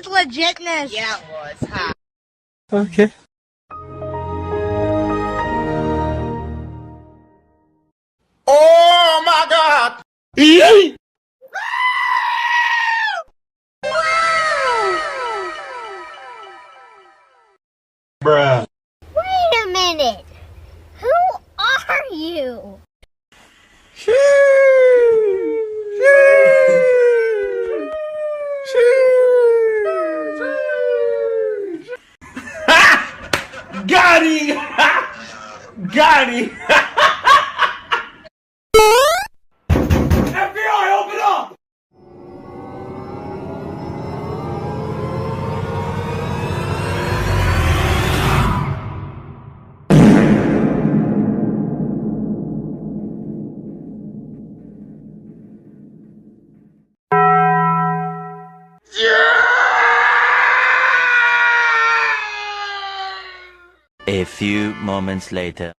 with legitness. Yeah, it was, huh? Okay. Oh my God! Bruh. Wait a minute. Who are you? Got him! Got him! FBI, open up! A few moments later.